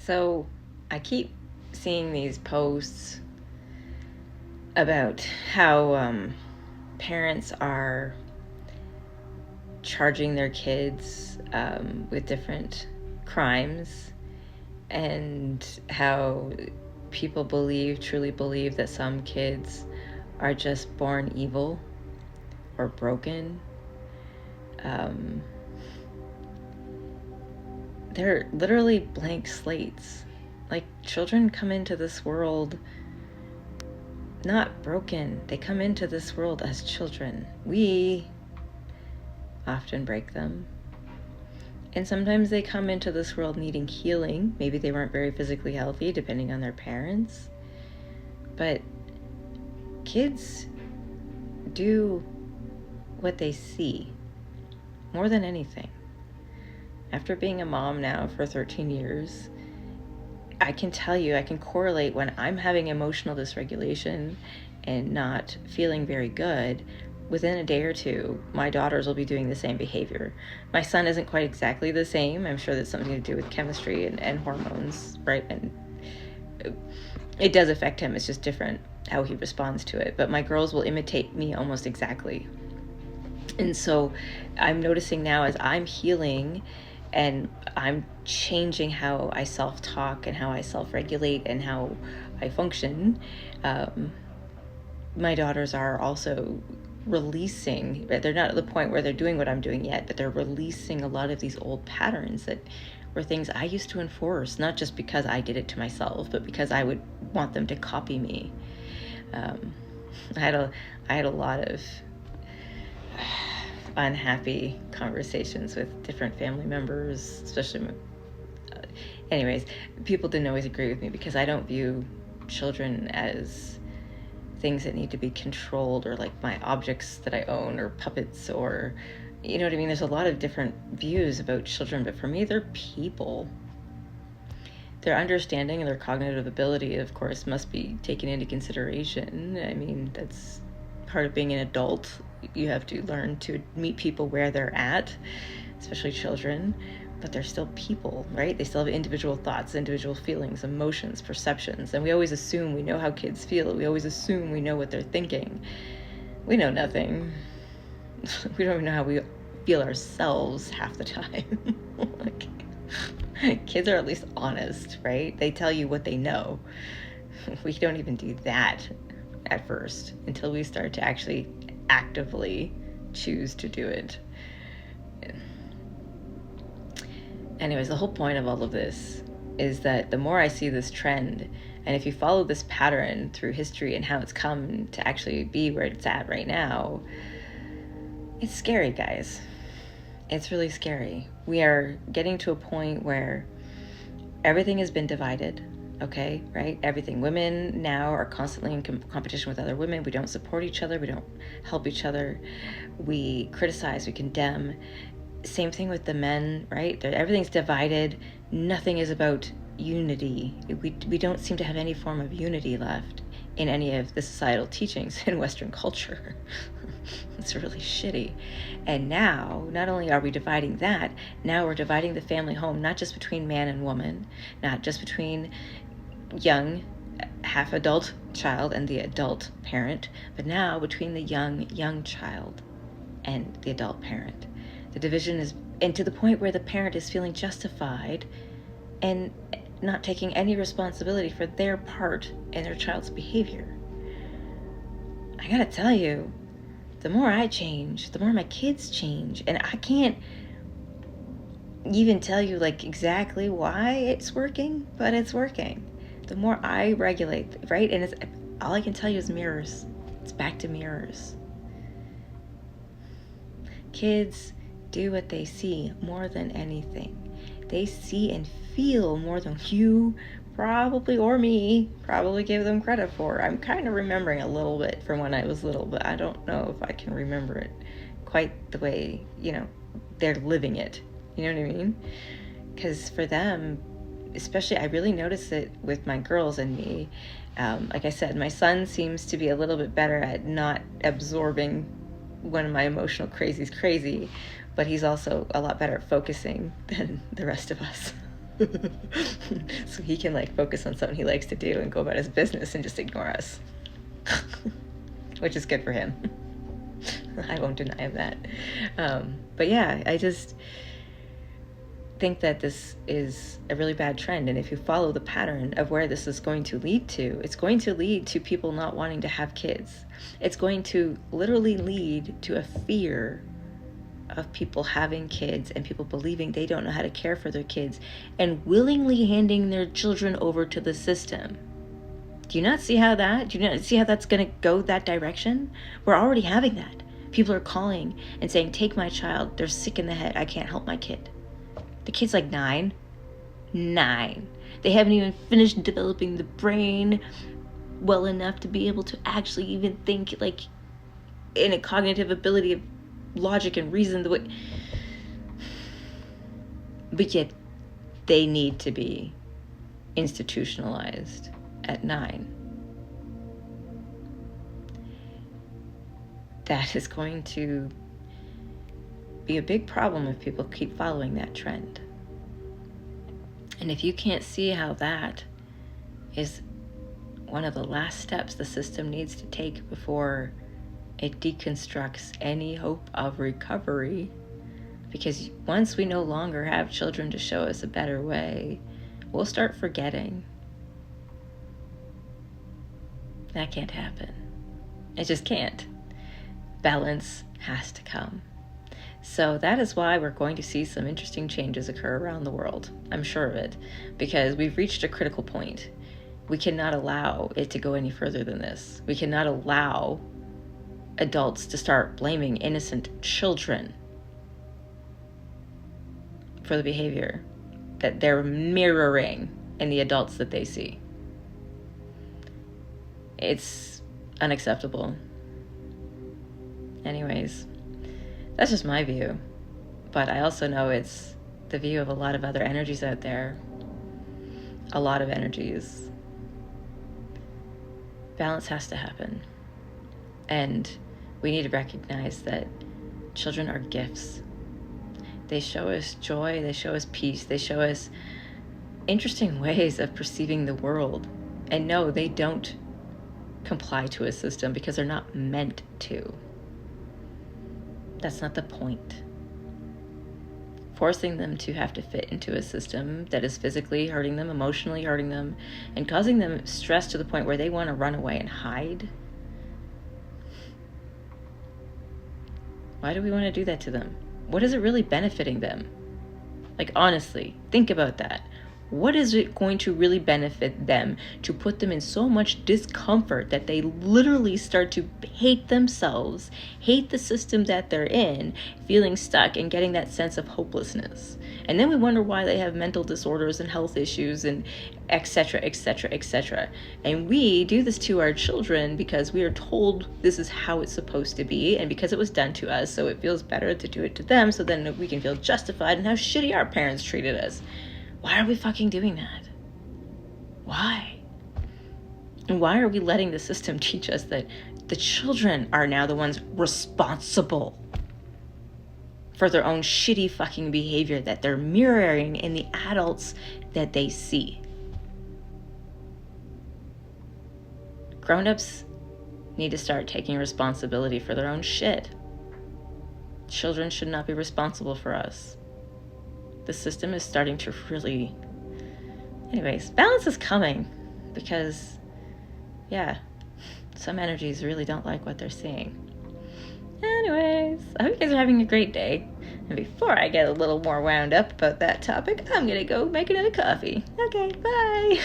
So I keep seeing these posts about how parents are charging their kids with different crimes, and how people truly believe that some kids are just born evil or broken. They're literally blank slates. Like, children come into this world not broken. They come into this world as children. We often break them. And sometimes they come into this world needing healing. Maybe they weren't very physically healthy, depending on their parents. But kids do what they see more than anything. After being a mom now for 13 years, I can tell you, I can correlate when I'm having emotional dysregulation and not feeling very good. Within a day or two, my daughters will be doing the same behavior. My son isn't quite exactly the same. I'm sure that's something to do with chemistry and hormones, right? And it does affect him. It's just different how he responds to it. But my girls will imitate me almost exactly. And so I'm noticing now, as I'm healing and I'm changing how I self-talk and how I self-regulate and how I function, my daughters are also releasing. They're not at the point where they're doing what I'm doing yet, but they're releasing a lot of these old patterns that were things I used to enforce, not just because I did it to myself, but because I would want them to copy me. I had a lot of unhappy conversations with different family members, especially anyways, people didn't always agree with me because I don't view children as things that need to be controlled, or like my objects that I own, or puppets, or you know what I mean. There's a lot of different views about children, but for me, they're people. Their understanding and their cognitive ability, of course, must be taken into consideration. I mean, that's part of being an adult. You have to learn to meet people where they're at, especially children, but they're still people, right? They still have individual thoughts, individual feelings, emotions, perceptions, and we always assume we know how kids feel. We always assume we know what they're thinking. We know nothing. We don't even know how we feel ourselves half the time. Kids are at least honest, right? They tell you what they know. We don't even do that at first until we start to actually actively choose to do it. Anyways, the whole point of all of this is that the more I see this trend, and if you follow this pattern through history and how it's come to actually be where it's at right now, it's scary, guys. It's really scary. We are getting to a point where everything has been divided. Okay, right? Everything. Women now are constantly in competition with other women. We don't support each other. We don't help each other. We criticize, we condemn. Same thing with the men, right? Everything's divided. Nothing is about unity. We don't seem to have any form of unity left in any of the societal teachings in Western culture. It's really shitty. And now, not only are we dividing that, now we're dividing the family home, not just between man and woman, not just between young half-adult child and the adult parent, but now between the young child and the adult parent. The division is, and to the point where the parent is feeling justified and not taking any responsibility for their part in their child's behavior. I gotta tell you, the more I change, the more my kids change, and I can't even tell you like exactly why it's working, but it's working. The more I regulate, right? And it's all I can tell you is mirrors. It's back to mirrors. Kids do what they see more than anything. They see and feel more than you probably, or me, probably give them credit for. I'm kind of remembering a little bit from when I was little, but I don't know if I can remember it quite the way, they're living it. You know what I mean? Because for them, especially, I really notice it with my girls and me. Like I said, my son seems to be a little bit better at not absorbing when my emotional crazy's crazy, but he's also a lot better at focusing than the rest of us. So he can like focus on something he likes to do and go about his business and just ignore us. Which is good for him. I won't deny him that. But yeah, I just think that this is a really bad trend, and if you follow the pattern of where this is going to lead to, it's going to lead to people not wanting to have kids. It's going to literally lead to a fear of people having kids and people believing they don't know how to care for their kids and willingly handing their children over to the system. Do you not see how that's going to go that direction? We're already having that. People are calling and saying, take my child, they're sick in the head, I can't help my kid. The kid's like 9. They haven't even finished developing the brain well enough to be able to actually even think like in a cognitive ability of logic and reason. But yet they need to be institutionalized at 9. That is going to be a big problem if people keep following that trend. And if you can't see how that is one of the last steps the system needs to take before it deconstructs any hope of recovery, because once we no longer have children to show us a better way, we'll start forgetting. That can't happen. It just can't. Balance has to come. So that is why we're going to see some interesting changes occur around the world. I'm sure of it, because we've reached a critical point. We cannot allow it to go any further than this. We cannot allow adults to start blaming innocent children for the behavior that they're mirroring in the adults that they see. It's unacceptable. Anyways, that's just my view. But I also know it's the view of a lot of other energies out there. A lot of energies. Balance has to happen. And we need to recognize that children are gifts. They show us joy, they show us peace, they show us interesting ways of perceiving the world. And no, they don't comply to a system because they're not meant to. That's not the point. Forcing them to have to fit into a system that is physically hurting them, emotionally hurting them, and causing them stress to the point where they want to run away and hide. Why do we want to do that to them? What is it really benefiting them? Like, honestly, think about that. What is it going to really benefit them to put them in so much discomfort that they literally start to hate themselves, hate the system that they're in, feeling stuck and getting that sense of hopelessness? And then we wonder why they have mental disorders and health issues and etc., etc., etc. And we do this to our children because we are told this is how it's supposed to be, and because it was done to us, so it feels better to do it to them, so then we can feel justified in how shitty our parents treated us. Why are we fucking doing that? Why? And why are we letting the system teach us that the children are now the ones responsible for their own shitty fucking behavior that they're mirroring in the adults that they see? Grown-ups need to start taking responsibility for their own shit. Children should not be responsible for us. The system is starting to really... Anyways, balance is coming because, yeah, some energies really don't like what they're seeing. Anyways, I hope you guys are having a great day. And before I get a little more wound up about that topic, I'm gonna go make another coffee. Okay, bye!